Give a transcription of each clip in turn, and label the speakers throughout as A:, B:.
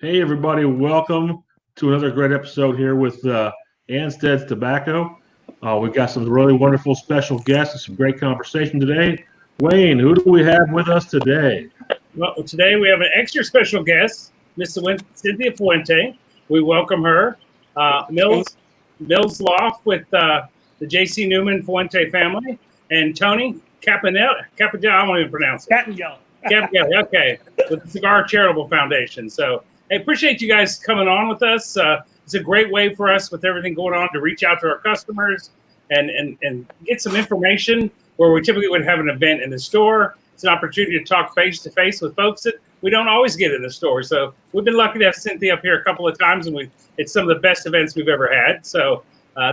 A: Hey, everybody, welcome to another great episode here with Anstead's Tobacco. We've got some really wonderful special guests and some great conversation today. Wayne, who do we have with us today?
B: Well, today we have an extra special guest, Miss Cynthia Fuente. We welcome her. Mills Loft with the J.C. Newman Fuente family, and Tony Capanel, I won't even pronounce it. Capangel, okay, with the Cigar Charitable Foundation. So I appreciate you guys coming on with us. It's a great way for us with everything going on to reach out to our customers and get some information where we typically would have an event in the store. It's an opportunity to talk face to face with folks that we don't always get in the store. So we've been lucky to have Cynthia up here a couple of times, and it's some of the best events we've ever had. So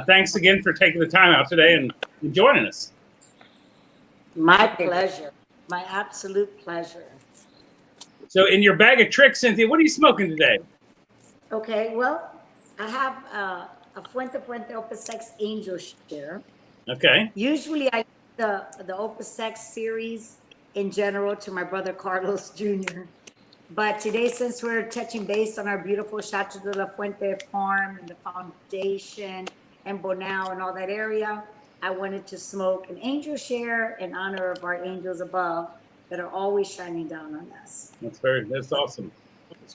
B: thanks again for taking the time out today and joining us.
C: My pleasure. My absolute pleasure.
B: So in your bag of tricks, Cynthia, what are you smoking today?
C: Okay, well, I have a Fuente Opus X Angel Share.
B: Okay.
C: Usually I the Opus X series in general to my brother Carlos Jr. But today, since we're touching base on our beautiful Chateau de la Fuente farm and the foundation and Bonao and all that area, I wanted to smoke an Angel Share in honor of our angels above that are always shining down on us.
B: That's awesome.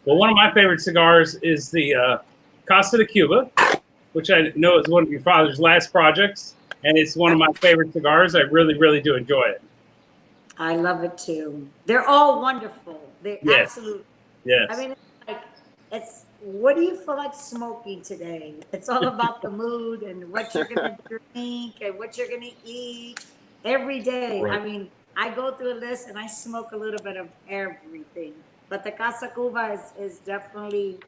B: Well, one of my favorite cigars is the Casa de Cuba, which I know is one of your father's last projects, and it's one of my favorite cigars. I really, really do enjoy it.
C: I love it too. They're all wonderful. They're absolutely.
B: Yes.
C: I mean, it's what do you feel like smoking today? It's all about the mood and what you're gonna drink and what you're gonna eat every day.
A: Right.
C: I mean, I go through a list and I smoke a little bit of everything. But the Casa Cuba is definitely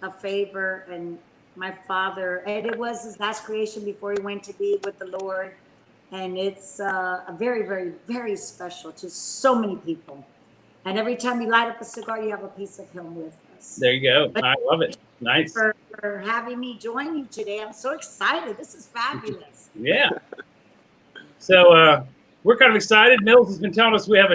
C: a favor, and my father, and it was his last creation before he went to be with the Lord. And it's a very, very, very special to so many people. And every time you light up a cigar, you have a piece of him with us.
B: There you go. I love it. Nice.
C: For having me join you today. I'm so excited. This is fabulous.
B: Yeah. So we're kind of excited. Mills has been telling us we have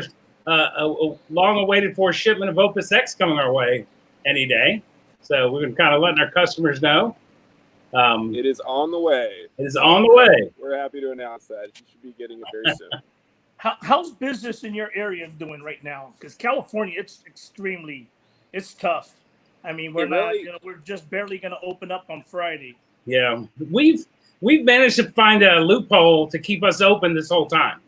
B: a long-awaited for shipment of Opus X coming our way any day. So we've been kind of letting our customers know.
D: It is on the way.
B: It is on the way.
D: We're happy to announce that. You should be getting it very soon.
E: How's business in your area doing right now? Because California, it's tough. I mean, we're just barely going to open up on Friday.
B: Yeah, we've managed to find a loophole to keep us open this whole time.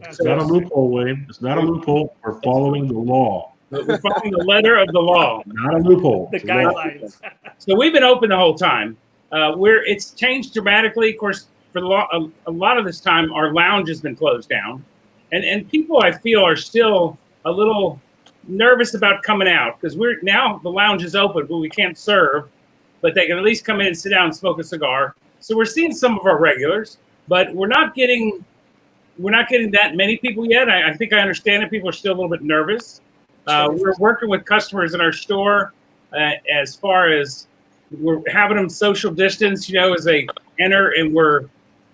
A: It's not a loophole, Wayne. It's not a loophole. We're following the law.
B: We're following the letter of the law.
A: Not a loophole.
E: The guidelines.
B: So we've been open the whole time. It's changed dramatically. Of course, for a lot of this time, our lounge has been closed down, and people I feel are still a little nervous about coming out because the lounge is open, but we can't serve, but they can at least come in and sit down and smoke a cigar. So we're seeing some of our regulars, but we're not getting that many people yet. I think I understand that people are still a little bit nervous. We're working with customers in our store as far as we're having them social distance, as they enter, and we're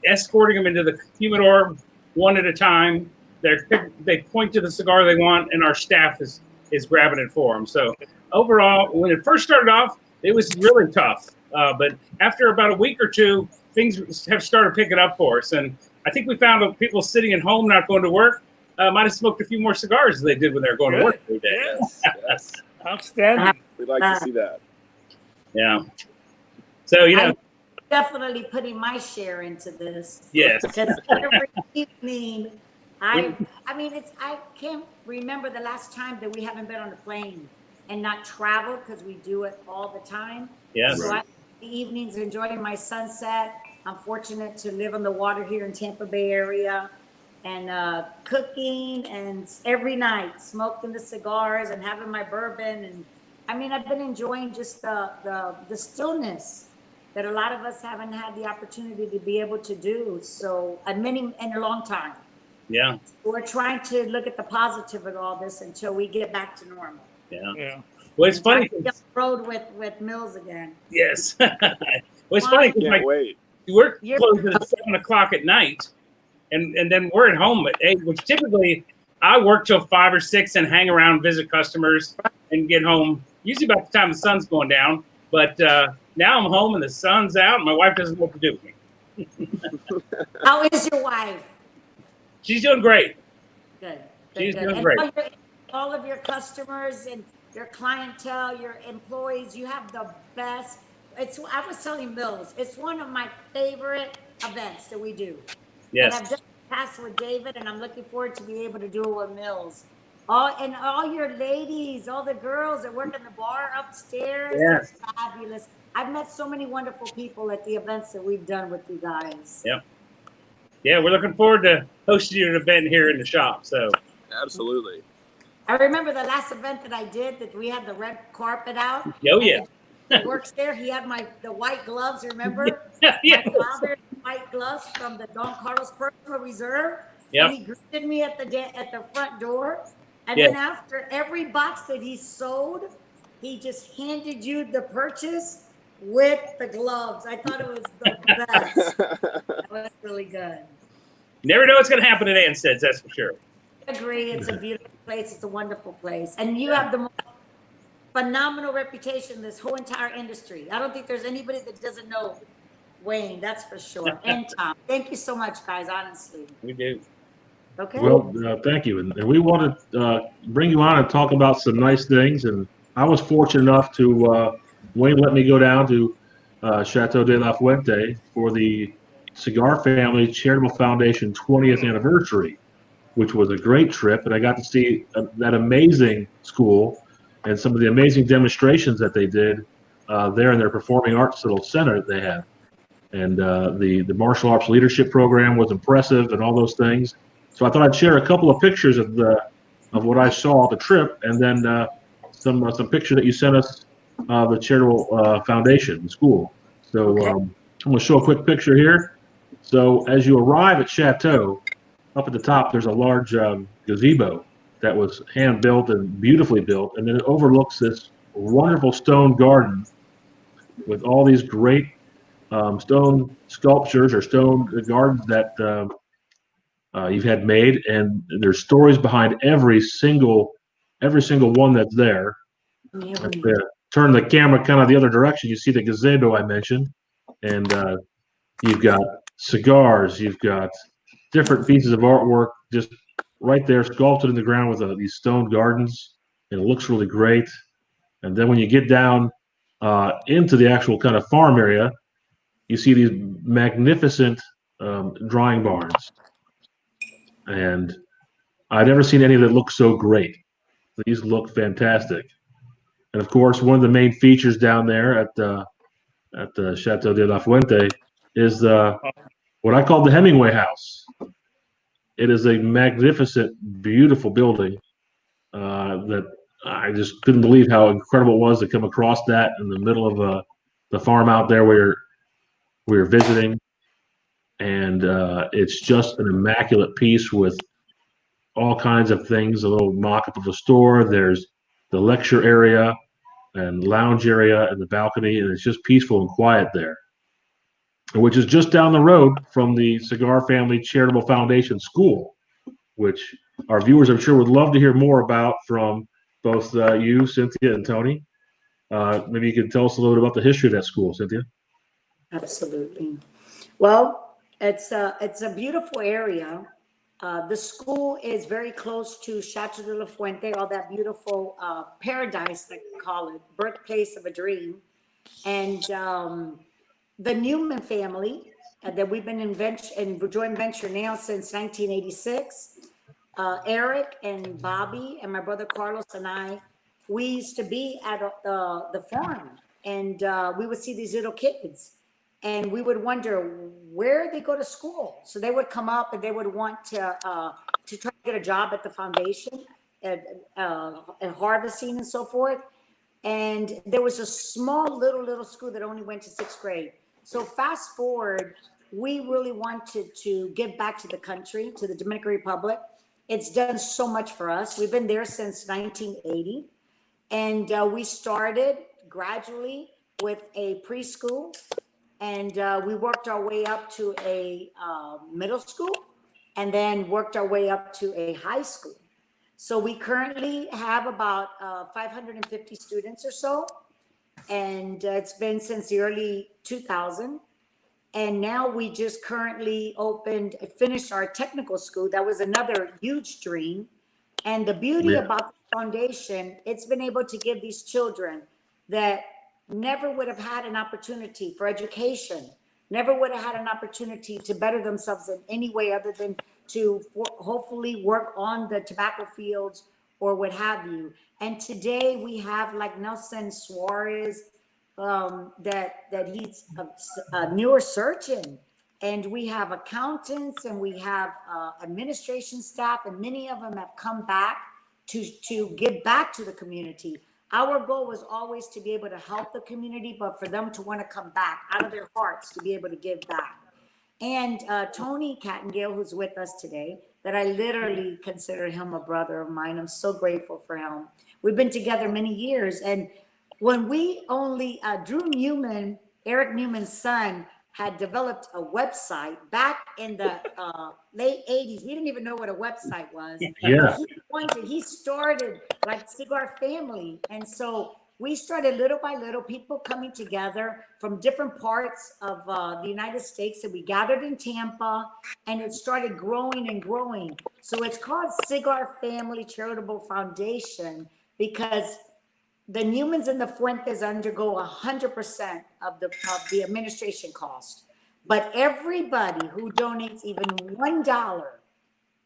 B: escorting them into the humidor one at a time. They point to the cigar they want, and our staff is grabbing it for them. So overall, when it first started off, it was really tough. But after about a week or two, things have started picking up for us. And I think we found that people sitting at home, not going to work, might have smoked a few more cigars than they did when they were going to work every day.
D: Yes.
E: Outstanding.
D: We'd like to see that.
B: Yeah. So,
C: I'm definitely putting my share into this.
B: Yes.
C: Because every evening, I can't remember the last time that we haven't been on a plane and not travel because we do it all the time.
B: Yes.
C: So the evenings enjoying my sunset. I'm fortunate to live on the water here in Tampa Bay area, and cooking, and every night smoking the cigars and having my bourbon. And I mean, I've been enjoying just the stillness that a lot of us haven't had the opportunity to be able to do. So in a long time.
B: Yeah.
C: We're trying to look at the positive of all this until we get back to normal.
B: Yeah. Well, it's funny.
C: Road with Mills again.
B: Yes. Well, it's funny because
D: wait.
B: We're closing at 7:00 at night, and then we're at home at 8, which typically I work till 5 or 6 and hang around, visit customers, and get home, usually about the time the sun's going down. But now I'm home and the sun's out, and my wife doesn't know what to do with me.
C: How is your wife?
B: She's doing great.
C: Good.
B: She's
C: good.
B: doing
C: And
B: great.
C: all of your customers and your clientele, your employees, you have the best. I was telling Mills, it's one of my favorite events that we do.
B: Yes.
C: And I've done it past with David, and I'm looking forward to be able to do it with Mills. All your ladies, all the girls that work in the bar upstairs,
B: Yes.
C: they're fabulous. I've met so many wonderful people at the events that we've done with you guys.
B: Yep. Yeah, we're looking forward to hosting an event here in the shop. So
D: Absolutely.
C: I remember the last event that I did that we had the red carpet out.
B: Oh yeah.
C: He works there. He had the white gloves. Remember?
B: Yes.
C: My father's white gloves from the Don Carlos Personal Reserve.
B: Yep.
C: And he greeted me at the front door. And
B: Yes.
C: then after every box that he sold, he just handed you the purchase with the gloves. I thought it was the best. That was really good.
B: Never know what's going to happen at Anstead's, that's for sure.
C: I agree. It's a beautiful place. It's a wonderful place. And you have the most phenomenal reputation in this whole entire industry. I don't think there's anybody that doesn't know Wayne, that's for sure. And Tom. Thank you so much, guys, honestly.
B: We do.
C: Okay.
A: Well, thank you. And we want to bring you on and talk about some nice things. And I was fortunate enough to, Wayne let me go down to Chateau de la Fuente for the Cigar Family Charitable Foundation 20th anniversary, which was a great trip. And I got to see that amazing school and some of the amazing demonstrations that they did there in their performing arts little center that they have. And the martial arts leadership program was impressive and all those things. So I thought I'd share a couple of pictures of what I saw at the trip, and then some pictures that you sent us, the charitable foundation, the school. So I'm going to show a quick picture here. So as you arrive at Chateau, up at the top, there's a large gazebo that was hand built and beautifully built, and then it overlooks this wonderful stone garden with all these great stone sculptures or stone gardens that you've had made, and there's stories behind every single one that's there. Turn the camera kind of the other direction, you see the gazebo I mentioned, and you've got cigars, you've got different pieces of artwork just right there sculpted in the ground with these stone gardens, and it looks really great. And then when you get down into the actual kind of farm area, you see these magnificent drying barns. And I've never seen any that look so great. These look fantastic. And of course, one of the main features down there at the Chateau de la Fuente is what I call the Hemingway House. It is a magnificent, beautiful building that I just couldn't believe how incredible it was to come across that in the middle of the farm out there where we were visiting. And it's just an immaculate piece with all kinds of things, a little mock-up of a store. There's the lecture area and lounge area and the balcony, and it's just peaceful and quiet there, which is just down the road from the Cigar Family Charitable Foundation School, which our viewers, I'm sure, would love to hear more about from both you, Cynthia, and Tony. Maybe you could tell us a little bit about the history of that school, Cynthia.
C: Absolutely. Well, it's a beautiful area. The school is very close to Chateau de la Fuente, all that beautiful paradise, like we call it, birthplace of a dream. And the Newman family that we've been in joint venture now since 1986, Eric and Bobby and my brother Carlos and I, we used to be at the farm, and we would see these little kids. And we would wonder where they go to school. So they would come up and they would want to try to get a job at the foundation, at harvesting and so forth. And there was a small little school that only went to 6th grade. So fast forward, we really wanted to give back to the country, to the Dominican Republic. It's done so much for us. We've been there since 1980. And we started gradually with a preschool. And we worked our way up to a middle school, and then worked our way up to a high school. So we currently have about 550 students or so, and it's been since the early 2000. And now we just currently finished our technical school. That was another huge dream. And the beauty about the foundation, it's been able to give these children that never would have had an opportunity for education, never would have had an opportunity to better themselves in any way other than to hopefully work on the tobacco fields or what have you. And today we have like Nelson Suarez, that he's a neurosurgeon, and we have accountants, and we have administration staff, and many of them have come back to give back to the community. Our goal was always to be able to help the community, but for them to want to come back out of their hearts to be able to give back. And Tony Cattengale, who's with us today, that I literally consider him a brother of mine. I'm so grateful for him. We've been together many years, and when we only, Eric Newman's son, had developed a website back in the late 80s. We didn't even know what a website was.
A: Yeah.
C: He started like Cigar Family. And so we started little by little, people coming together from different parts of the United States, and we gathered in Tampa, and it started growing and growing. So it's called Cigar Family Charitable Foundation because the Newmans and the Fuentes undergo 100% of the administration cost. But everybody who donates even $1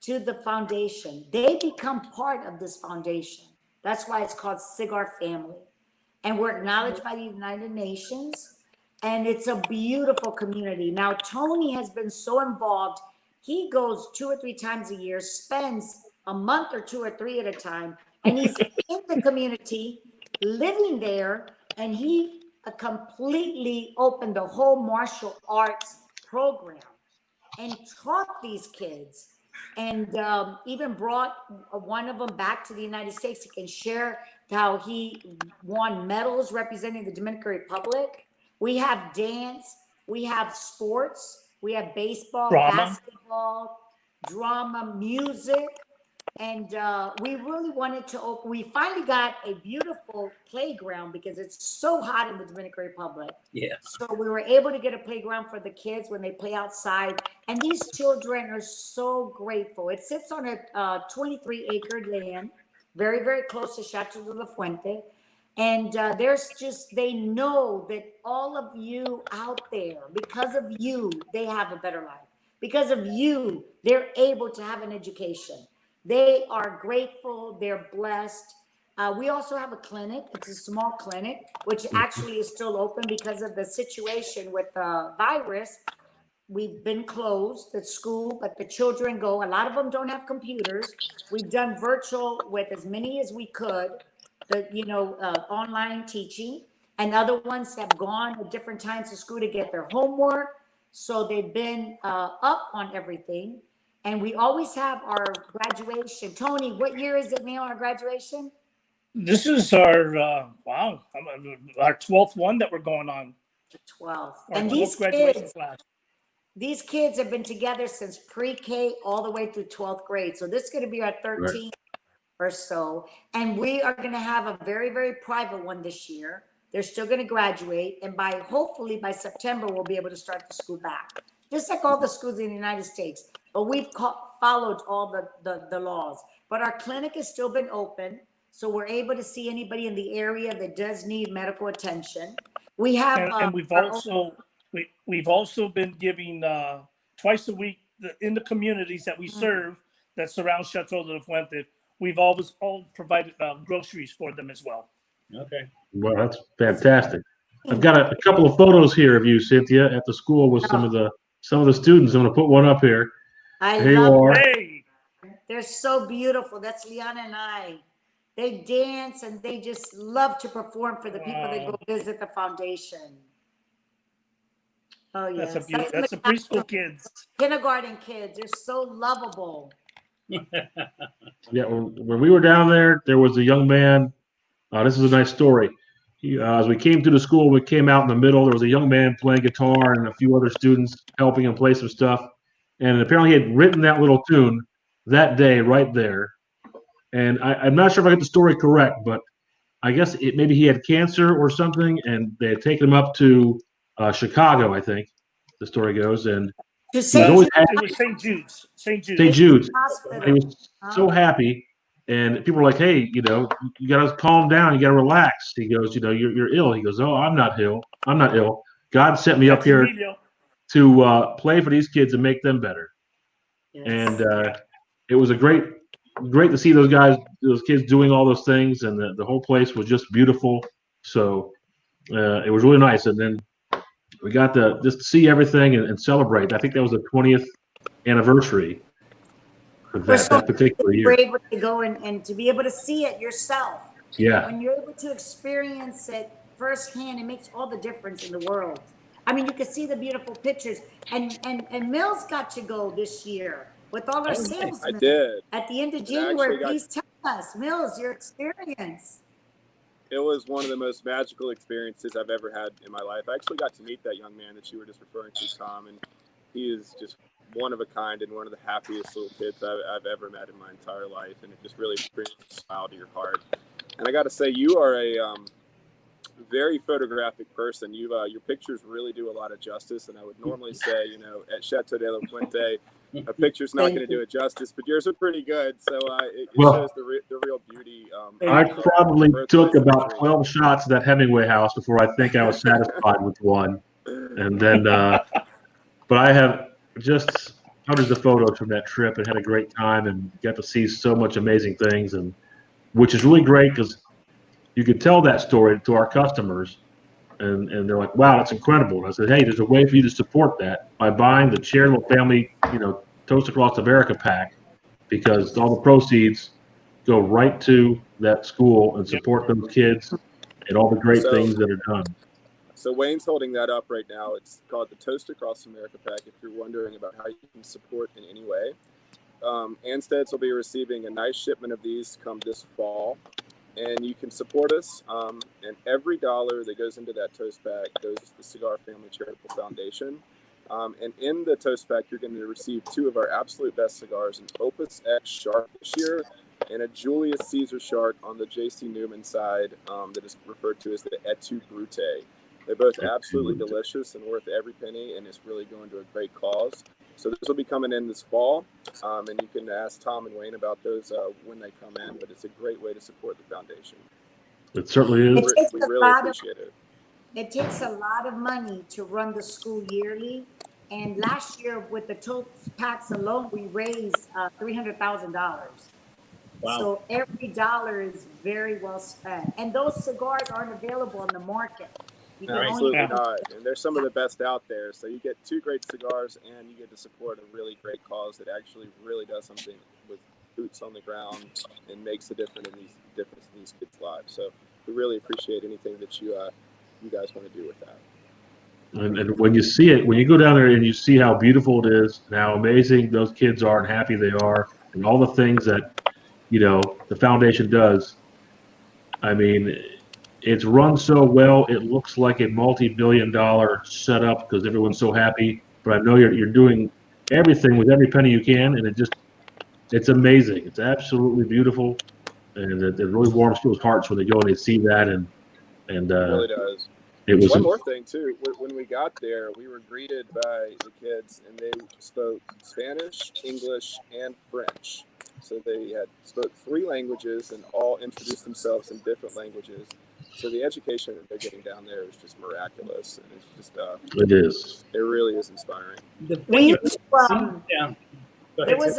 C: to the foundation, they become part of this foundation. That's why it's called Cigar Family. And we're acknowledged by the United Nations. And it's a beautiful community. Now, Tony has been so involved. He goes 2 or 3 times a year, spends a month or 2 or 3 at a time, and he's in the community, living there, and he completely opened the whole martial arts program and taught these kids, and even brought one of them back to the United States. He can share how he won medals representing the Dominican Republic. We have dance, we have sports, we have baseball, basketball, drama, music. And we really wanted to open. We finally got a beautiful playground because it's so hot in the Dominican Republic.
B: Yeah.
C: So we were able to get a playground for the kids when they play outside. And these children are so grateful. It sits on a 23-acre land, very, very close to Chateau de la Fuente. And they know that all of you out there, because of you, they have a better life. Because of you, they're able to have an education. They are grateful. They're blessed. We also have a clinic. It's a small clinic, which actually is still open because of the situation with the virus. We've been closed at school, but the children go. A lot of them don't have computers. We've done virtual with as many as we could, online teaching. And other ones have gone at different times to school to get their homework. So they've been up on everything. And we always have our graduation. Tony, what year is it now, our graduation?
E: This is our 12th one that we're going on.
C: The 12th.
E: Our
C: And
E: 12th
C: these kids have been together since pre-K all the way through 12th grade. So this is going to be our 13th or so. And we are going to have a very, very private one this year. They're still going to graduate. And hopefully by September, we'll be able to start the school back. Just like all the schools in the United States. But we've followed all the laws. But our clinic has still been open, so we're able to see anybody in the area that does need medical attention. We have,
E: and we've also been giving twice a week in the communities that we serve that surround Chateau de la Fuente. We've always provided groceries for them as well.
B: Okay.
A: Well, that's fantastic. I've got a couple of photos here of you, Cynthia, at the school with some of the students. I'm going to put one up here.
C: I love
A: them.
E: Hey.
C: They're so beautiful. That's Liana and I. They dance and they just love to perform for the people that go visit the foundation. Oh, yes.
E: That's the preschool kids.
C: Kindergarten kids. They're so lovable.
A: Yeah, when we were down there, there was a young man. This is a nice story. As we came to the school, we came out in the middle. There was a young man playing guitar and a few other students helping him play some stuff. And apparently he had written that little tune that day right there. and I'm not sure if I get the story correct, but I guess maybe he had cancer or something, and they had taken him up to Chicago, I think the story goes, and
C: To
A: he was
C: St.
A: always
C: Jude
A: happy.
E: It was St. Jude's. St.
A: St.
E: Jude's.
A: Jude's. He
C: Hospital.
A: was so happy, and people were like, "Hey, you got to calm down. You got to relax." He goes, "You're ill." He goes, "Oh, I'm not ill. I'm not ill. God sent me up here to play for these kids and make them better."
C: Yes.
A: And it was great to see those kids doing all those things, and the whole place was just beautiful. So it was really nice. And then we got to just see everything and celebrate. I think that was the 20th anniversary of that particular year.
C: We're able to go and to be able to see it yourself.
A: Yeah.
C: When you're able to experience it firsthand, it makes all the difference in the world. I mean, you can see the beautiful pictures. And Mills got to go this year with all our salesmen.
D: I did.
C: At the end of January, please tell us, Mills, your experience.
D: It was one of the most magical experiences I've ever had in my life. I actually got to meet that young man that you were just referring to, Tom, and he is just one of a kind and one of the happiest little kids I've ever met in my entire life, and it just really brings a smile to your heart. And I got to say, you are a very photographic person. Your pictures really do a lot of justice, and I would normally say, at Chateau de la Fuente, a picture's not going to do it justice, but yours are pretty good. So it shows the real beauty.
A: I probably took about 12 shots of that Hemingway house before I think I was satisfied with one. And then, but I have just hundreds of photos from that trip and had a great time and got to see so much amazing things, and which is really great because you could tell that story to our customers, and they're like, "Wow, that's incredible." And I said, "Hey, there's a way for you to support that by buying the Charitable Family, Toast Across America pack, because all the proceeds go right to that school and support those kids and all the great things that are done."
D: So Wayne's holding that up right now. It's called the Toast Across America pack. If you're wondering about how you can support in any way, Ansteads will be receiving a nice shipment of these come this fall. And you can support us, and every dollar that goes into that toast pack goes to the Cigar Family Charitable Foundation. And in the toast pack, you're going to receive 2 of our absolute best cigars, an Opus X Shark this year, and a Julius Caesar Shark on the J.C. Newman side that is referred to as the Etu Brute. They're both absolutely delicious and worth every penny, and it's really going to a great cause. So this will be coming in this fall, and you can ask Tom and Wayne about those when they come in, but it's a great way to support the foundation.
A: It certainly is.
D: We really appreciate it.
C: It takes a lot of money to run the school yearly, and last year with the toast packs alone, we raised $300,000. Wow. So every dollar is very well spent, and those cigars aren't available on the market.
D: Absolutely not. And they're some of the best out there. So you get 2 great cigars and you get to support a really great cause that actually really does something with boots on the ground and makes a difference in these kids' lives. So we really appreciate anything that you guys want to do with that.
A: And when you see it, when you go down there and you see how beautiful it is and how amazing those kids are and happy they are and all the things that, the foundation does, I mean, it's run so well, it looks like a multi-billion-dollar setup because everyone's so happy. But I know you're doing everything with every penny you can, and it's amazing. It's absolutely beautiful, and it really warms people's hearts when they go and they see that. And
D: it really does.
A: It was
D: one more thing too. When we got there, we were greeted by the kids, and they spoke Spanish, English, and French. So they spoke 3 languages and all introduced themselves in different languages. So the education that they're getting down there is just miraculous, and it's just
A: it is.
D: It really is inspiring.
C: There was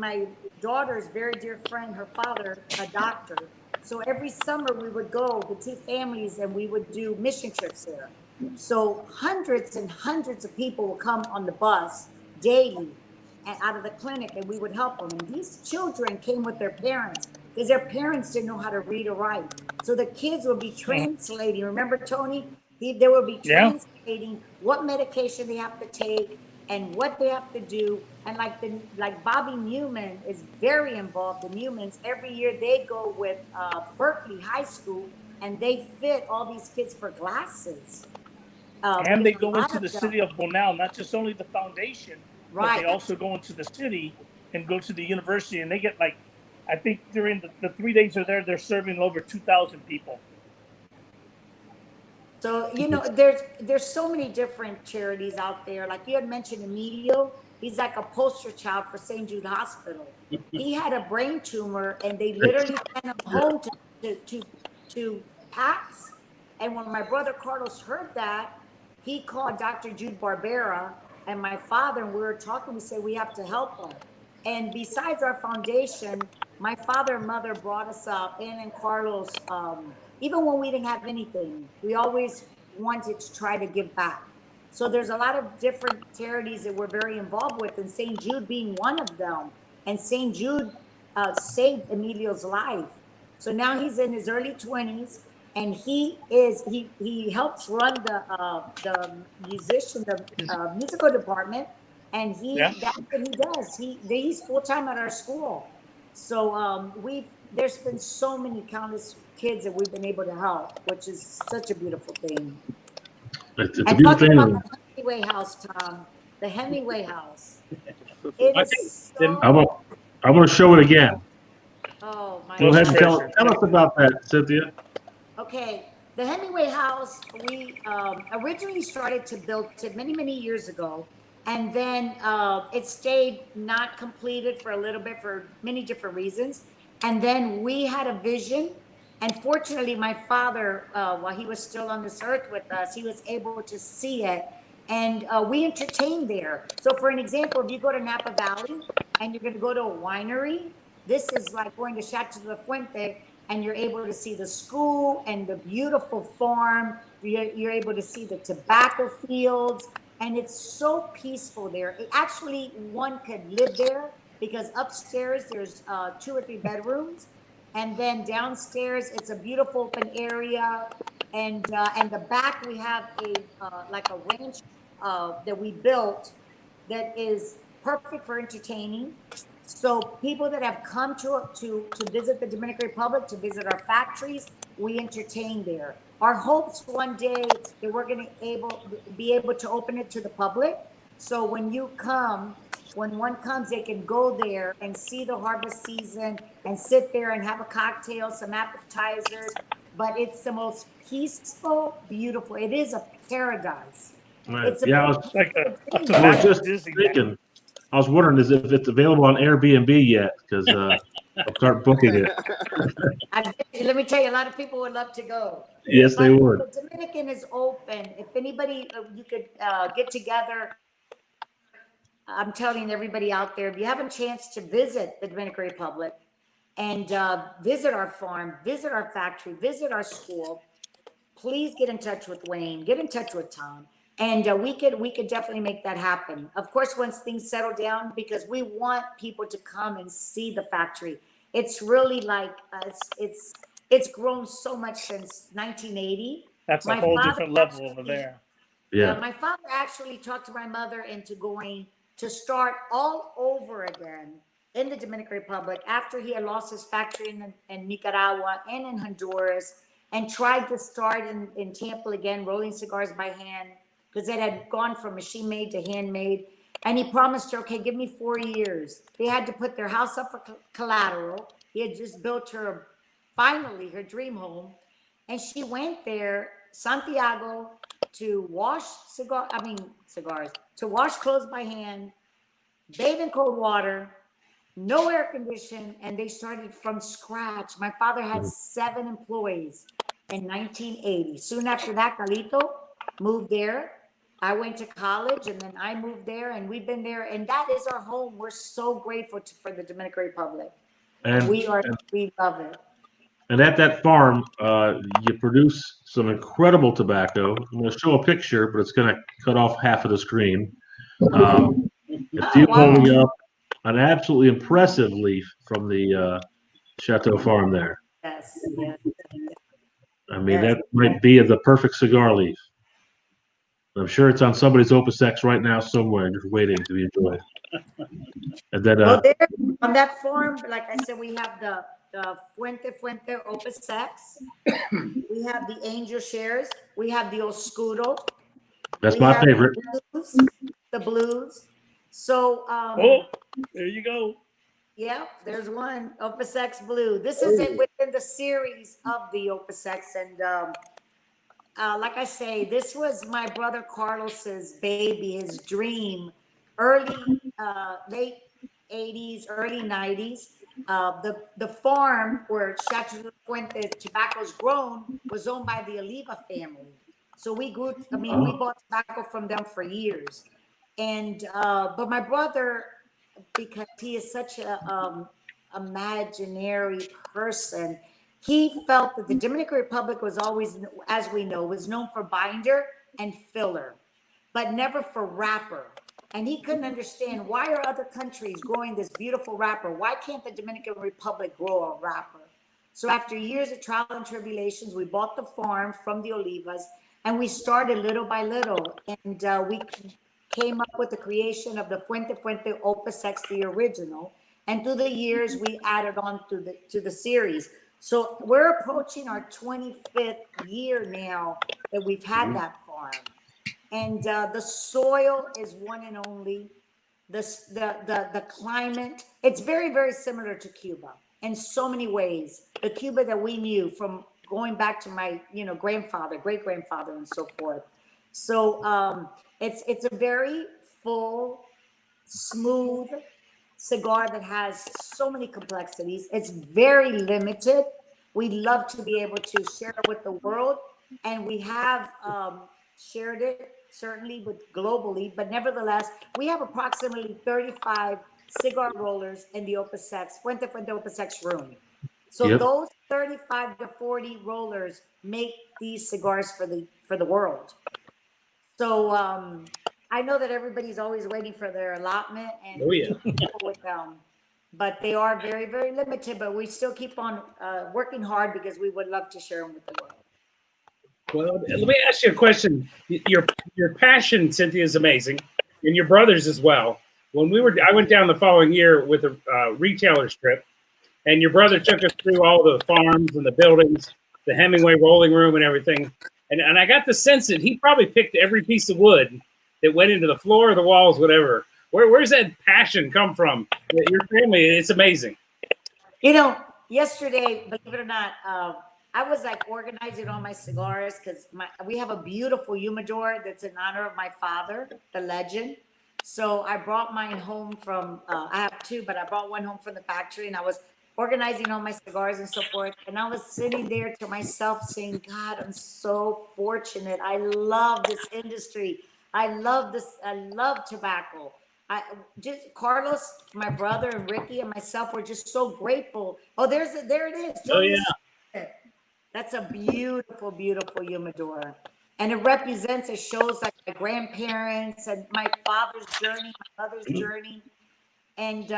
C: my daughter's very dear friend, her father, a doctor. So every summer we would go, the 2 families, and we would do mission trips there. So hundreds and hundreds of people would come on the bus daily and out of the clinic, and we would help them. And these children came with their parents because their parents didn't know how to read or write. So the kids would be translating. Remember, Tony? They would be translating what medication they have to take and what they have to do. And like Bobby Newman is very involved. The Newmans, every year they go with Berkeley High School, and they fit all these kids for glasses.
E: And they go into the city of Bonao, not just only the foundation, but they also go into the city and go to the university, and they get like I think during the 3 days they're serving over 2,000 people.
C: So, there's so many different charities out there. Like you had mentioned Emilio, he's like a poster child for St. Jude Hospital. He had a brain tumor and they literally sent him home to PACS. And when my brother Carlos heard that, he called Dr. Jude Barbera and my father, and we were talking, we said, we have to help him. And besides our foundation, my father and mother brought us up, and Carlos, even when we didn't have anything, we always wanted to try to give back. So there's a lot of different charities that we're very involved with, and St. Jude being one of them. And St. Jude saved Emilio's life. So now he's in his early 20s, and he helps run the musical department, and that's what he does. He's full time at our school. So there's been so many countless kids that we've been able to help, which is such a beautiful thing.
A: It's a
C: And
A: beautiful
C: talking
A: thing.
C: about the Hemingway House, Tom, the Hemingway House. It is so.
A: I'm going to show it again.
C: Oh my
A: Go ahead and
C: God.
A: tell us about that, Cynthia.
C: Okay, the Hemingway House, we originally started to build it many years ago, and then it stayed not completed for a little bit for many different reasons. And then we had a vision, and fortunately, my father, while he was still on this earth with us, he was able to see it, and we entertained there. So, for an example, if you go to Napa Valley and you're going to go to a winery, this is like going to Chateau de Fuente, and you're able to see the school and the beautiful farm. You're able to see the tobacco fields, and it's so peaceful there. Actually, one could live there because upstairs there's 2 or 3 bedrooms, and then downstairs it's a beautiful open area, and the back we have like a ranch that we built that is perfect for entertaining. So people that have come to visit the Dominican Republic, to visit our factories, we entertain there. Our hopes one day that we're going to be able to open it to the public. So when one comes, they can go there and see the harvest season and sit there and have a cocktail, some appetizers. But it's the most peaceful, beautiful. It is a paradise.
A: Right.
C: It's
A: Yeah, I was just thinking. I was wondering if it's available on Airbnb yet, because I'll start booking it.
C: Let me tell you, a lot of people would love to go.
A: Yes, they would.
C: The Dominican is open. If anybody, you could get together. I'm telling everybody out there, if you have a chance to visit the Dominican Republic and visit our farm, visit our factory, visit our school, please get in touch with Wayne, get in touch with Tom. And we could definitely make that happen. Of course, once things settle down, because we want people to come and see the factory. It's really like it's grown so much since 1980.
E: That's a whole different level over there.
C: Yeah, my father actually talked my mother into going to start all over again in the Dominican Republic after he had lost his factory in Nicaragua and in Honduras, and tried to start in Tampa again, rolling cigars by hand, because it had gone from machine made to handmade. And he promised her, okay, give me 4 years. They had to put their house up for collateral. He had just built finally her dream home. And she went there, Santiago, to wash cigars, to wash clothes by hand, bathe in cold water, no air condition, and they started from scratch. My father had 7 employees in 1980. Soon after that, Carlito moved there. I went to college, and then I moved there, and we've been there, and that is our home. We're so grateful for the Dominican Republic. And we love it.
A: And at that farm, you produce some incredible tobacco. I'm going to show a picture, but it's going to cut off half of the screen. It's you holding up an absolutely impressive leaf from the Chateau farm there.
C: Yes.
A: I mean, that might be the perfect cigar leaf. I'm sure it's on somebody's Opus X right now somewhere, just waiting to be enjoyed. And then,
C: there on that farm, like I said, we have the Fuente Opus X. We have the Angel Shares. We have the Oscuro.
A: That's my favorite.
C: The blues. So
E: there you go.
C: Yep, there's one, Opus X Blue. This is it within the series of the Opus X. And like I say, this was my brother Carlos's baby, his dream, early, late 80s, early 90s. The farm where Chateau de Fuente tobacco's grown was owned by the Oliva family. So we grew, I mean, we bought tobacco from them for years. And, but my brother, because he is such a imaginary person, he felt that the Dominican Republic was always, as we know, was known for binder and filler, but never for wrapper. And he couldn't understand, why are other countries growing this beautiful wrapper? Why can't the Dominican Republic grow a wrapper? So after years of trial and tribulations, we bought the farm from the Olivas, and we started little by little. And we came up with the creation of the Fuente Opus X, the original. And through the years, we added on to the series. So we're approaching our 25th year now that we've had that farm. And the soil is one and only. The climate, it's very, very similar to Cuba in so many ways. The Cuba that we knew from going back to my, grandfather, great grandfather, and so forth. So it's a very full, smooth cigar that has so many complexities. It's very limited. We'd love to be able to share it with the world, and we have shared it certainly with globally, but nevertheless, we have approximately 35 cigar rollers in the Opus X, Fuente Opus X room. So those 35 to 40 rollers make these cigars for the world. So I know that everybody's always waiting for their allotment and with them, but they are very, very limited. But we still keep on working hard because we would love to share them with the world.
B: Well, let me ask you a question. Your passion, Cynthia, is amazing, and your brothers as well. I went down the following year with a retailer's trip, and your brother took us through all the farms and the buildings, the Hemingway rolling room and everything. And I got the sense that he probably picked every piece of wood that went into the floor, the walls, whatever. Where's that passion come from? Your family, it's amazing.
C: Yesterday, believe it or not, I was like organizing all my cigars because we have a beautiful humidor that's in honor of my father, the legend. So I brought mine home from, I have two, but I brought one home from the factory, and I was organizing all my cigars and so forth. And I was sitting there to myself saying, God, I'm so fortunate. I love this industry. I love this. I love tobacco. Carlos, my brother, and Ricky and myself were just so grateful. Oh, there it is.
B: Oh, yeah.
C: That's a beautiful, beautiful humidor. And it represents, it shows like my grandparents and my father's journey, my mother's journey. And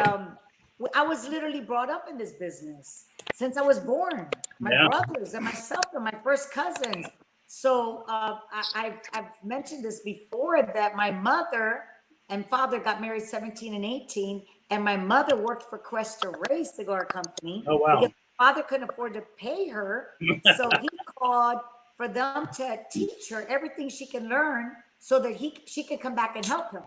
C: I was literally brought up in this business since I was born. My brothers and myself and my first cousins. So I've mentioned this before, that my mother and father got married 17 and 18. And my mother worked for Cuesta Rey Cigar Company.
B: Oh, wow.
C: Because my father couldn't afford to pay her. So he called for them to teach her everything she can learn so that she could come back and help him.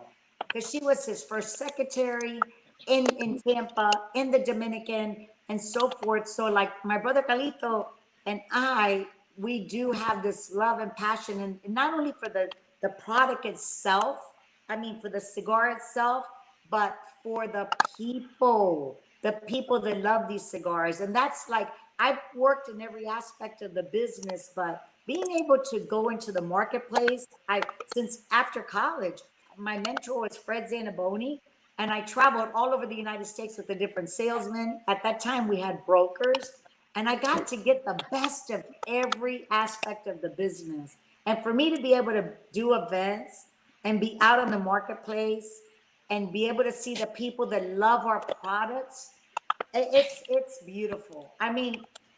C: Because she was his first secretary in Tampa, in the Dominican, and so forth. So like my brother Carlito and we do have this love and passion, and not only for the product itself, for the cigar itself, but for the people that love these cigars. And that's like, I've worked in every aspect of the business, but being able to go into the marketplace, since after college, my mentor was Fred Zanaboni, and I traveled all over the United States with the different salesmen. At that time, we had brokers, and I got to get the best of every aspect of the business. And for me to be able to do events and be out on the marketplace and be able to see the people that love our products, it's beautiful.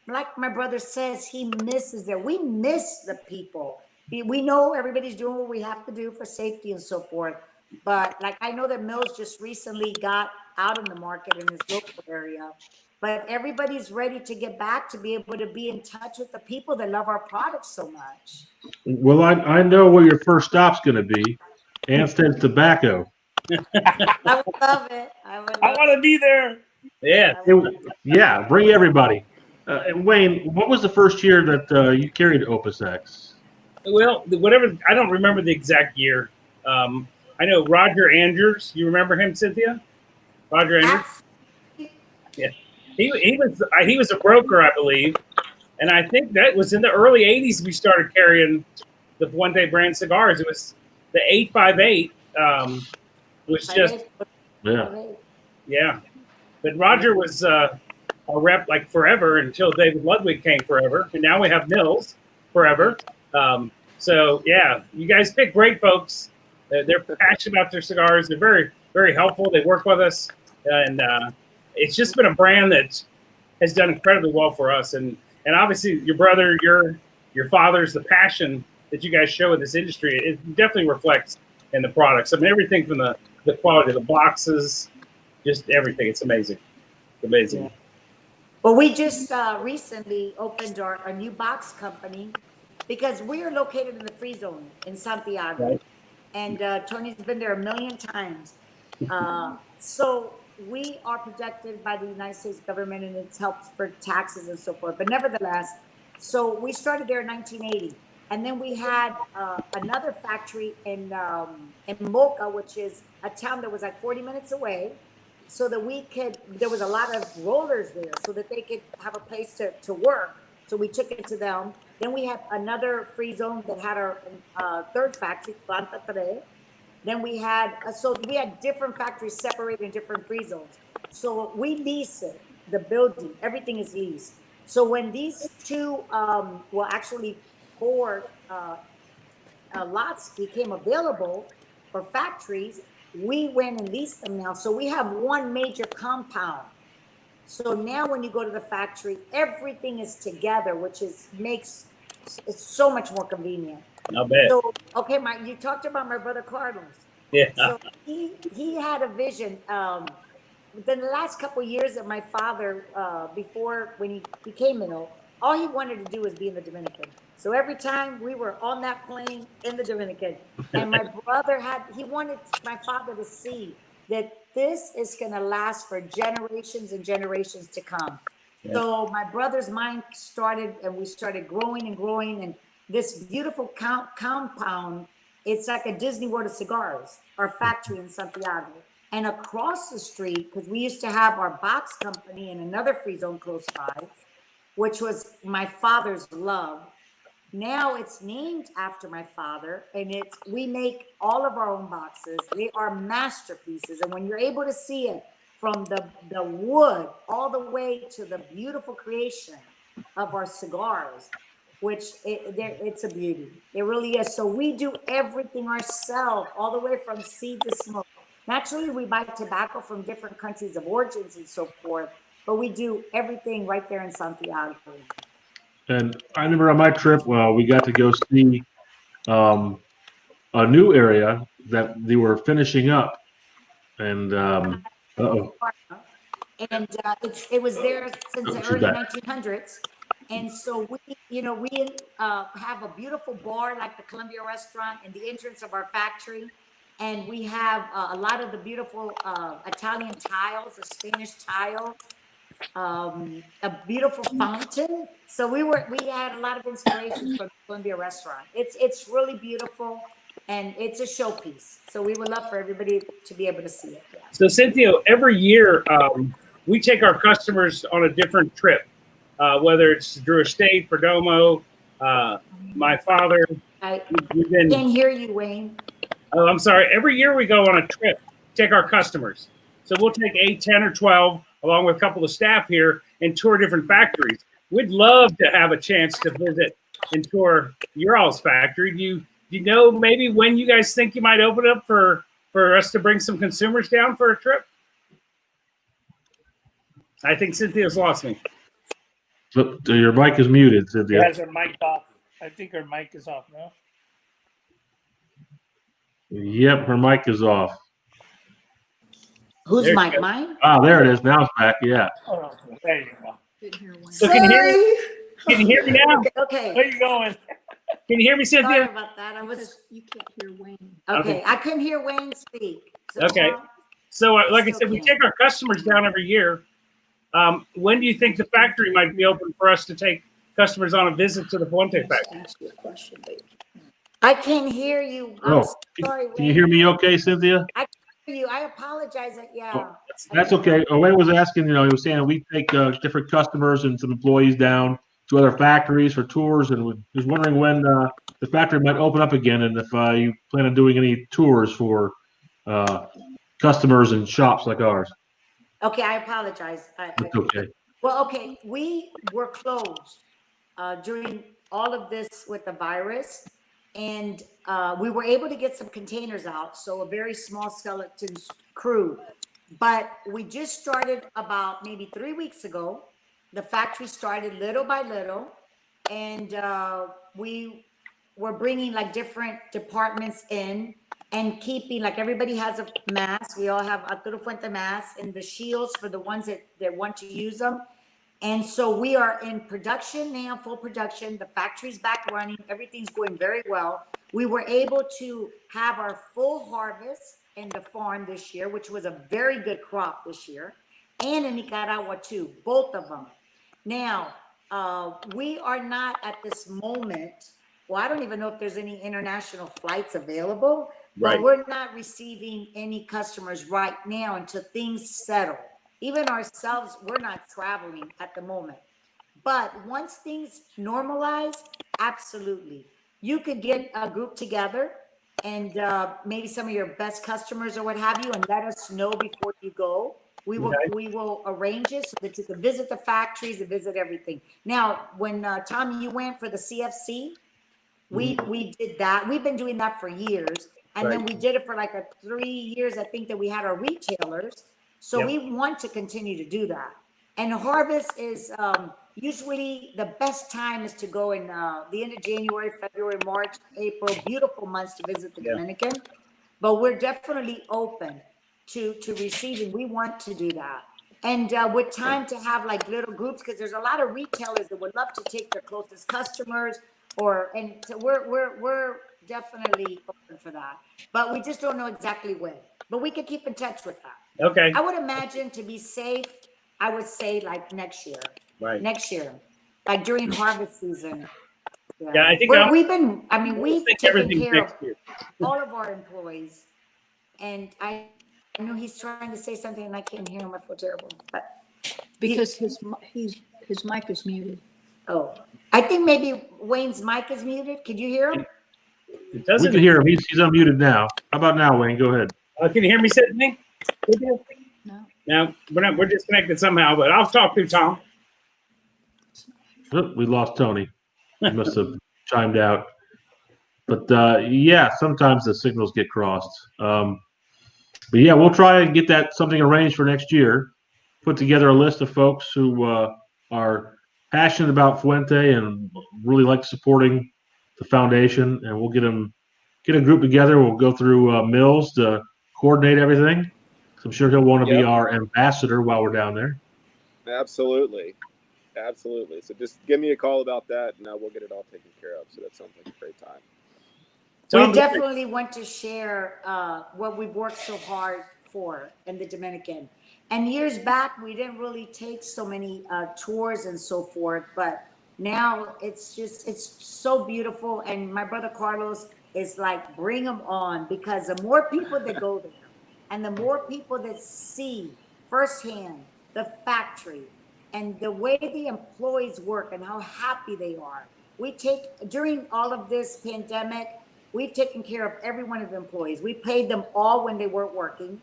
C: Like my brother says, he misses it. We miss the people. We know everybody's doing what we have to do for safety and so forth. But like, I know that Mills just recently got out in the market in his local area, but everybody's ready to get back to be able to be in touch with the people that love our products so much.
A: Well, I know where your first stop's going to be. Anstead's Tobacco.
C: I would love it.
E: I want to be there.
B: Yeah.
A: Yeah, bring everybody. And Wayne, what was the first year that you carried Opus X?
B: Well, whatever. I don't remember the exact year. I know Roger Andrews. You remember him, Cynthia? Roger Andrews. Yeah. He was a broker, I believe, and I think that was in the early '80s. We started carrying the Fuente brand cigars. It was the 858. Was just yeah. But Roger was a rep like forever until David Ludwig came forever, and now we have Mills forever. So yeah, you guys pick great folks. They're passionate about their cigars. They're very, very helpful. They work with us, and it's just been a brand that has done incredibly well for us. And obviously, your brother, your father's the passion that you guys show in this industry. It definitely reflects in the products. I mean, everything from the quality of the boxes, just everything. It's amazing. It's amazing.
C: Yeah. Well, we just recently opened our new box company because we are located in the free zone in Santiago.
B: Right.
C: And Tony's been there a million times. So we are protected by the United States government, and it's helped for taxes and so forth. But nevertheless, so we started there in 1980. And then we had another factory in Moca, which is a town that was like 40 minutes away, so that there was a lot of rollers there so that they could have a place to work. So we took it to them. Then we had another free zone that had our third factory, Planta Tres. Then we had different factories separated in different free zones. So we lease it, the building, everything is leased. So when these two, actually 4 lots became available for factories, we went and leased them now. So we have one major compound. So now when you go to the factory, everything is together, which makes it so much more convenient.
B: Not bad.
C: So, okay, you talked about my brother Carlos.
B: Yeah.
C: So he had a vision. Within the last couple of years that my father, when he became ill, all he wanted to do was be in the Dominican. So every time we were on that plane in the Dominican, and my brother he wanted my father to see that this is going to last for generations and generations to come. Yeah. So my brother's mind started, and we started growing and growing, and this beautiful compound, it's like a Disney World of cigars, our factory in Santiago. And across the street, because we used to have our box company in another free zone close by, which was my father's love. Now it's named after my father, and we make all of our own boxes. They are masterpieces, and when you're able to see it from the wood all the way to the beautiful creation of our cigars, which it's a beauty. It really is. So we do everything ourselves, all the way from seed to smoke. Naturally, we buy tobacco from different countries of origins and so forth, but we do everything right there in Santiago.
A: And I remember on my trip, we got to go see a new area that they were finishing up, and
C: it was there since the early 1900s. And so we have a beautiful bar like the Columbia restaurant in the entrance of our factory. And we have a lot of the beautiful Italian tiles, the Spanish tiles, a beautiful fountain. So we had a lot of inspiration from the Columbia restaurant. It's really beautiful, and it's a showpiece. So we would love for everybody to be able to see it. Yeah.
B: So Cynthia, every year we take our customers on a different trip, whether it's Drew Estate, Perdomo, my father.
C: I can't hear you, Wayne.
B: Oh, I'm sorry. Every year we go on a trip, take our customers. So we'll take 8, 10, or 12, along with a couple of staff here, and tour different factories. We'd love to have a chance to visit and tour your all's factory. Do you know maybe when you guys think you might open up for us to bring some consumers down for a trip? I think Cynthia's lost me.
A: Your mic is muted, Cynthia.
E: She has her mic off. I think her mic is off now.
A: Yep, her mic is off.
C: Whose mic? Mine?
A: Ah, there it is. Now it's back. Yeah.
E: Oh, there you go.
B: So can you hear me now?
C: Okay.
E: Where you going?
B: Can you hear me, Cynthia?
C: Sorry about that.
F: You can't hear Wayne.
C: Okay, I couldn't hear Wayne speak. So
B: okay. So like I said, we take our customers down every year, When do you think the factory might be open for us to take customers on a visit to the Fuente factory?
F: Ask you a question, baby.
C: I can't hear you. I'm
A: Oh,
C: sorry.
A: can you hear me okay, Cynthia?
C: I can hear you. I apologize. Yeah.
A: That's okay. Wayne was asking, he was saying we take different customers and some employees down to other factories for tours, and was wondering when the factory might open up again, and if you plan on doing any tours for customers and shops like ours.
C: Okay, I apologize.
A: That's okay.
C: Well, okay, we were closed during all of this with the virus, and we were able to get some containers out, so a very small skeleton crew. But we just started about maybe 3 weeks ago. The factory started little by little, and we were bringing like different departments in and keeping, like, everybody has a mask. We all have Arturo Fuente masks and the shields for the ones that want to use them. And so we are in production now, full production. The factory's back running. Everything's going very well. We were able to have our full harvest in the farm this year, which was a very good crop this year, and in Nicaragua too, both of them. Now, we are not at this moment, well, I don't even know if there's any international flights available, but we're not receiving any customers right now until things settle. Even ourselves, we're not traveling at the moment. But once things normalize, absolutely. You could get a group together and maybe some of your best customers or what have you, and let us know before you go. We will arrange it so that you can visit the factories and visit everything. Now, when Tommy, you went for the CFC, we did that. We've been doing that for years. And then we did it for like 3 years, I think, that we had our retailers. So we want to continue to do that. And harvest is usually the best time is to go in the end of January, February, March, April, beautiful months to visit the Dominican. But we're definitely open to receiving. We want to do that. And with time to have like little groups, because there's a lot of retailers that would love to take their closest customers, and so we're definitely open for that. But we just don't know exactly when. But we can keep in touch with that.
B: Okay.
C: I would imagine, to be safe, I would say like next year.
B: Right.
C: Next year, like during harvest season.
B: Yeah, I think
C: we've taken
B: everything's
C: care of
B: next year.
C: all of our employees. And I know he's trying to say something and I can't hear him. I feel terrible. But
F: Because his mic is muted.
C: I think maybe Wayne's mic is muted. Could you hear him?
B: It
A: We
B: doesn't.
A: can hear him. He's unmuted now. How about now, Wayne? Go ahead.
B: Can you hear me, Sydney?
F: No.
B: No, we're disconnected somehow, but I'll talk through Tom.
A: Oh, we lost Tony. He must have chimed out. But yeah, sometimes the signals get crossed. But yeah, we'll try and get that something arranged for next year. Put together a list of folks who are passionate about Fuente and really like supporting the foundation, and we'll get a group together. We'll go through Mills to coordinate everything. I'm sure he'll want to be our ambassador while we're down there.
D: Absolutely. So just give me a call about that, and we'll get it all taken care of. So that sounds like a great time.
C: We definitely want to share what we've worked so hard for in the Dominican. And years back, we didn't really take so many tours and so forth, but now it's so beautiful. And my brother Carlos is like, bring them on, because the more people that go there and the more people that see firsthand the factory and the way the employees work and how happy they are. During all of this pandemic, we've taken care of every one of the employees. We paid them all when they weren't working,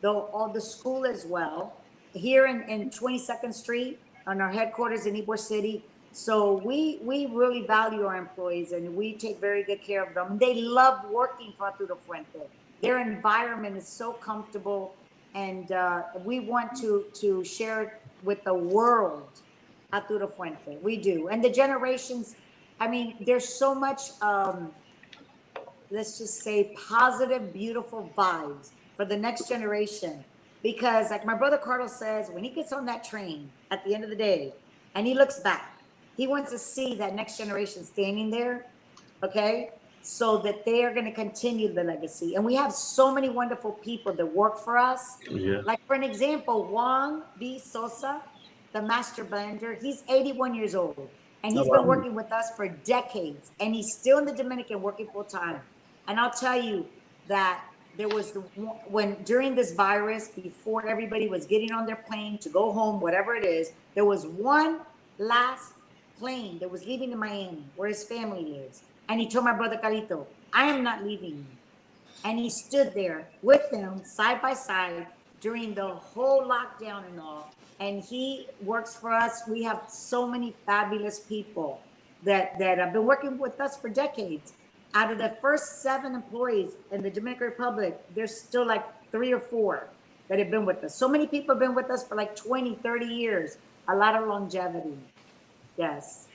C: though all the school as well. Here in 22nd Street, on our headquarters in Ybor City. So we really value our employees, and we take very good care of them. They love working for Arturo Fuente. Their environment is so comfortable, and we want to share it with the world, Arturo Fuente. We do. And the generations, I mean, there's so much, let's just say, positive, beautiful vibes for the next generation. Because like my brother Carlos says, when he gets on that train at the end of the day and he looks back, he wants to see that next generation standing there, okay? So that they are going to continue the legacy. And we have so many wonderful people that work for us.
A: Yeah.
C: Like, for an example, Juan B. Sosa, the master blender. He's 81 years old, and he's
B: Oh, wow.
C: been working with us for decades, and he's still in the Dominican working full time. And I'll tell you that there was when during this virus, before everybody was getting on their plane to go home, whatever it is, there was one last plane that was leaving to Miami, where his family lives. And he told my brother Carlito, I am not leaving you. And he stood there with them side by side during the whole lockdown and all. And he works for us. We have so many fabulous people that have been working with us for decades. Out of the first 7 employees in the Dominican Republic, there's still like 3 or 4 that have been with us. So many people have been with us for like 20, 30 years. A lot of longevity. Yes.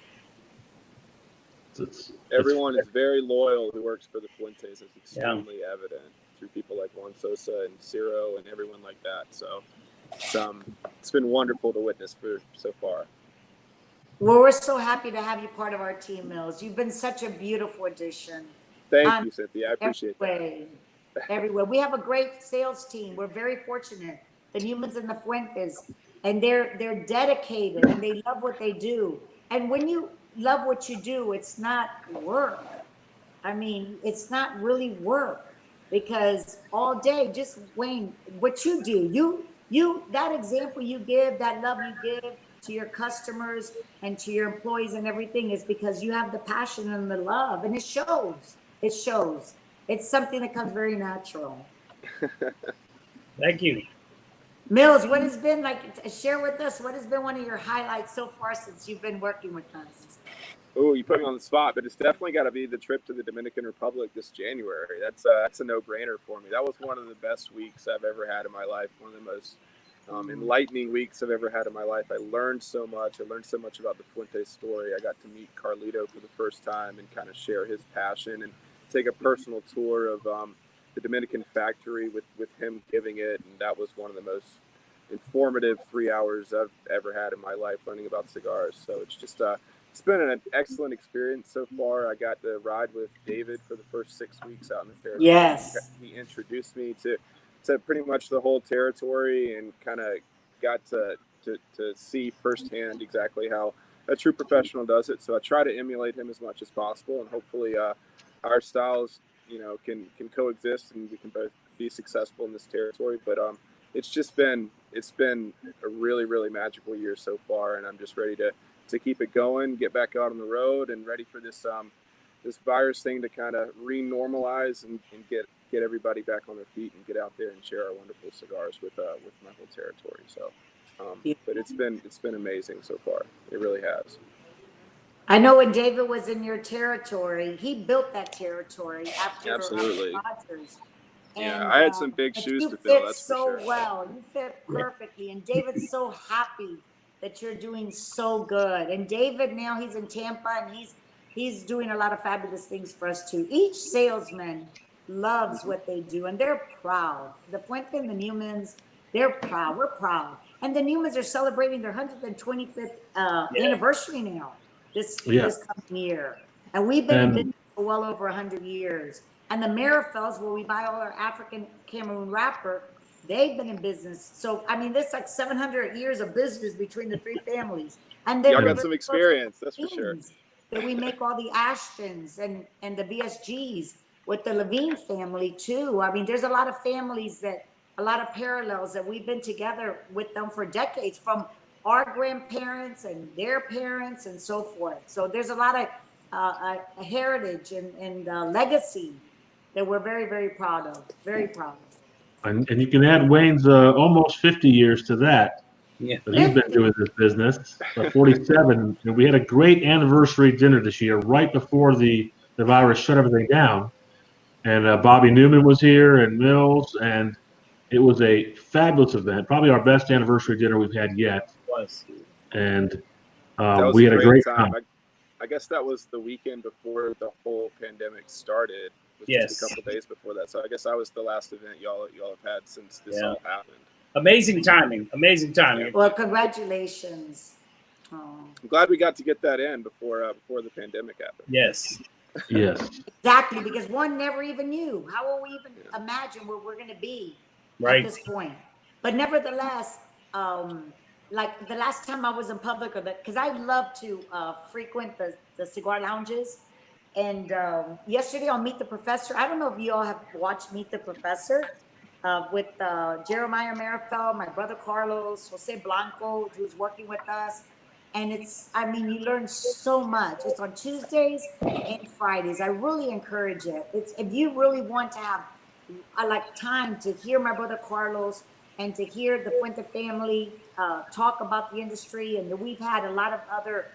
D: Everyone is very loyal who works for the Fuentes. It's extremely evident through people like Juan Sosa and Ciro and everyone like that. So it's been wonderful to witness for so far.
C: Well, we're so happy to have you part of our team, Mills. You've been such a beautiful addition.
D: Thank you, Cynthia. I appreciate that.
C: Everywhere. We have a great sales team. We're very fortunate. The Newmans and the Fuentes, and they're dedicated and they love what they do. And when you love what you do, it's not work. I mean, it's not really work, because all day, just Wayne, what you do, you that example you give, that love you give to your customers and to your employees and everything is because you have the passion and the love, and it shows. It shows. It's something that comes very natural.
B: Thank you.
C: Mills, what has been like, share with us, what has been one of your highlights so far since you've been working with us?
D: Oh, you put me on the spot, but it's definitely got to be the trip to the Dominican Republic this January. That's a no-brainer for me. That was one of the best weeks I've ever had in my life. One of the most enlightening weeks I've ever had in my life. I learned so much. I learned so much about the Fuente story. I got to meet Carlito for the first time and kind of share his passion and take a personal tour of the Dominican factory with him giving it. And that was one of the most informative 3 hours I've ever had in my life learning about cigars. So it's just it's been an excellent experience so far. I got to ride with David for the first 6 weeks out in the territory.
C: Yes.
D: He introduced me to pretty much the whole territory and kind of got to see firsthand exactly how a true professional does it. So I try to emulate him as much as possible, and hopefully our styles, can coexist and we can both be successful in this territory. But it's been a really, really magical year so far, and I'm just ready to keep it going, get back out on the road, and ready for this this virus thing to kind of re-normalize and get everybody back on their feet and get out there and share our wonderful cigars with my whole territory. So, but it's been amazing so far. It really has.
C: I know when David was in your territory, he built that territory after
D: Absolutely.
C: Rogers.
D: Yeah,
C: And,
D: I had some big shoes to fill. That's
C: so
D: for sure.
C: well. You fit perfectly, and David's so happy that you're doing so good. And David now he's in Tampa, and he's doing a lot of fabulous things for us too. Each salesman loves what they do, and they're proud. The Fuente and the Newmans, they're proud. We're proud. And the Newmans are celebrating their 125th anniversary now this coming year. And we've been in business for well over 100 years. And the Marifels, where we buy all our African Cameroon wrapper, they've been in business. So, I mean, there's like 700 years of business between the 3 families. And
D: y'all got some experience, that's for sure.
C: That we make all the Ashtons and the VSGs with the Levine family too. I mean, there's a lot of families a lot of parallels that we've been together with them for decades, from our grandparents and their parents and so forth. So there's a lot of a heritage and legacy that we're very, very proud of. Very proud of.
A: And you can add Wayne's almost 50 years to that.
B: Yeah.
A: That he's been doing this business. 47. And we had a great anniversary dinner this year, right before the virus shut everything down. And Bobby Newman was here, and Mills, and it was a fabulous event. Probably our best anniversary dinner we've had yet.
B: It was.
A: And
D: we
A: had a great time.
D: I guess that was the weekend before the whole pandemic started. Just a couple days before that. So I guess I was the last event y'all have had since this all happened.
B: Amazing timing. Amazing timing.
C: Well, congratulations.
D: I'm glad we got to get that in before the pandemic happened.
B: Yes.
A: Yes.
C: Exactly, because one never even knew. How will we even imagine where we're going to be at this point? But nevertheless, like the last time I was in public, or because I love to frequent the cigar lounges. And yesterday on Meet the Professor, I don't know if you all have watched Meet the Professor with Jeremiah Marifel, my brother Carlos, Jose Blanco, who's working with us. And I mean, you learn so much. It's on Tuesdays and Fridays. I really encourage it. If you really want to have like time to hear my brother Carlos and to hear the Fuente family talk about the industry. And we've had a lot of other,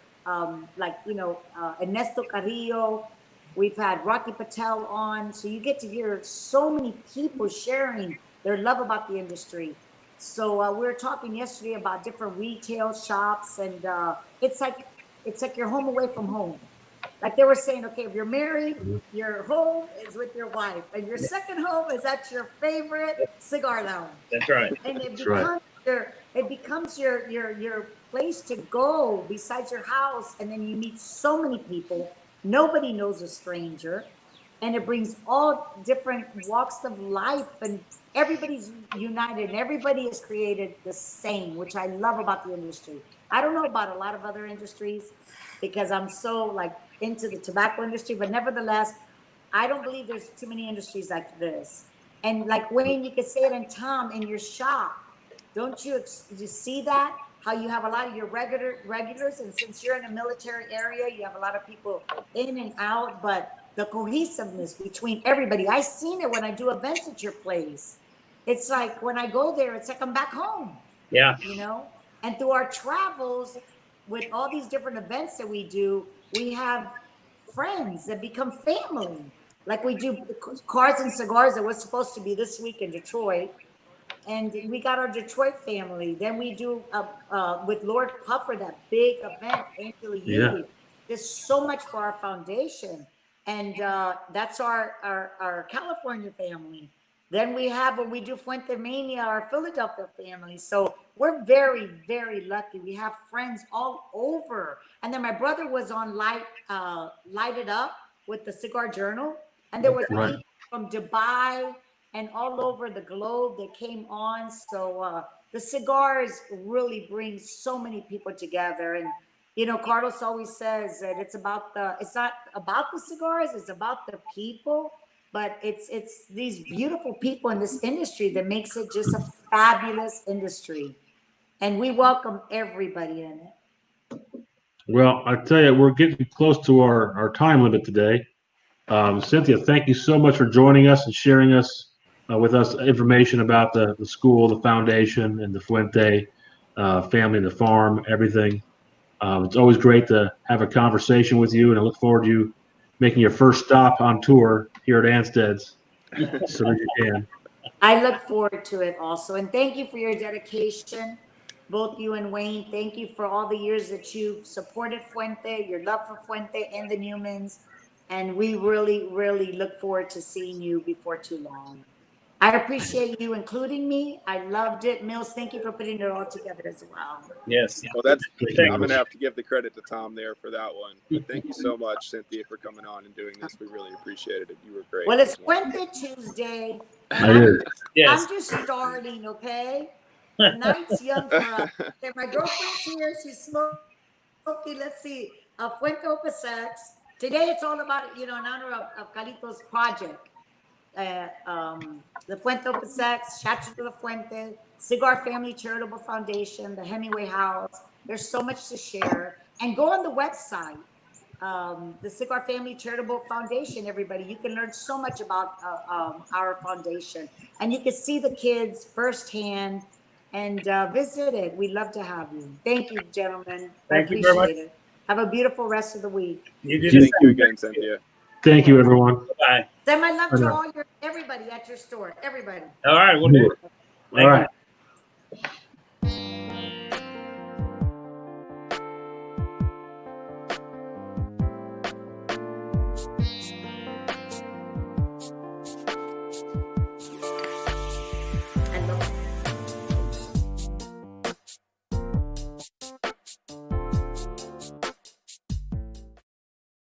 C: Ernesto Carrillo, we've had Rocky Patel on. So you get to hear so many people sharing their love about the industry. So we were talking yesterday about different retail shops, and it's like you're home away from home. Like they were saying, okay, if you're married, your home is with your wife, and your second home is at your favorite cigar lounge.
B: That's right.
C: And
A: That's right.
C: it becomes your place to go besides your house, and then you meet so many people. Nobody knows a stranger, and it brings all different walks of life, and everybody's united, and everybody is created the same, which I love about the industry. I don't know about a lot of other industries because I'm so like into the tobacco industry, but nevertheless, I don't believe there's too many industries like this. And like Wayne, you could say it, and Tom, in your shop, don't you see that? How you have a lot of your regulars, and since you're in a military area, you have a lot of people in and out, but the cohesiveness between everybody. I seen it when I do events at your place. It's like when I go there, it's like I'm back home.
B: Yeah.
C: You know? And through our travels with all these different events that we do, we have friends that become family. Like we do Cards and Cigars that was supposed to be this week in Detroit. And we got our Detroit family. Then we do with Lord Puffer, that big event, Angela Yu. There's so much for our foundation. And that's our California family. Then we have, when we do Fuente Mania, our Philadelphia family. So we're very, very lucky. We have friends all over. And then my brother was on Light It Up with the Cigar Journal. And there was people from Dubai and all over the globe that came on. So the cigars really bring so many people together. And, you know, Carlos always says that it's not about the cigars, it's about the people. But it's these beautiful people in this industry that makes it just a fabulous industry. And we welcome everybody in it.
A: Well, I tell you, we're getting close to our time limit today. Cynthia, thank you so much for joining us and sharing with us information about the school, the foundation, and the Fuente family and the farm, everything. It's always great to have a conversation with you, and I look forward to you making your first stop on tour here at Anstead's as soon as you can.
C: I look forward to it also. And thank you for your dedication, both you and Wayne. Thank you for all the years that you've supported Fuente, your love for Fuente and the Newmans. And we really, really look forward to seeing you before too long. I appreciate you including me. I loved it. Mills, thank you for putting it all together as well.
B: Yes.
D: Well, I'm going to have to give the credit to Tom there for that one. But thank you so much, Cynthia, for coming on and doing this. We really appreciated it. You were great.
C: Well, it's Fuente Tuesday.
B: Yes.
C: I'm just starting, okay? The night's young for us. Okay, my girlfriend's here. She's smoking. Let's see. Fuente Opasex. Today it's all about, in honor of Calito's project. The Fuente Opasex, Chacho de la Fuente, Cigar Family Charitable Foundation, the Hemingway House. There's so much to share. And go on the website, the Cigar Family Charitable Foundation, everybody. You can learn so much about our foundation. And you can see the kids firsthand and visit it. We'd love to have you. Thank you, gentlemen.
B: Thank you very much.
C: It. Have a beautiful rest of the week.
B: You do.
D: Thank you again, Cynthia.
A: Thank you, everyone.
B: Bye.
C: Send my love to everybody at your store. Everybody.
B: All right. We'll do it.
A: All right.
B: You.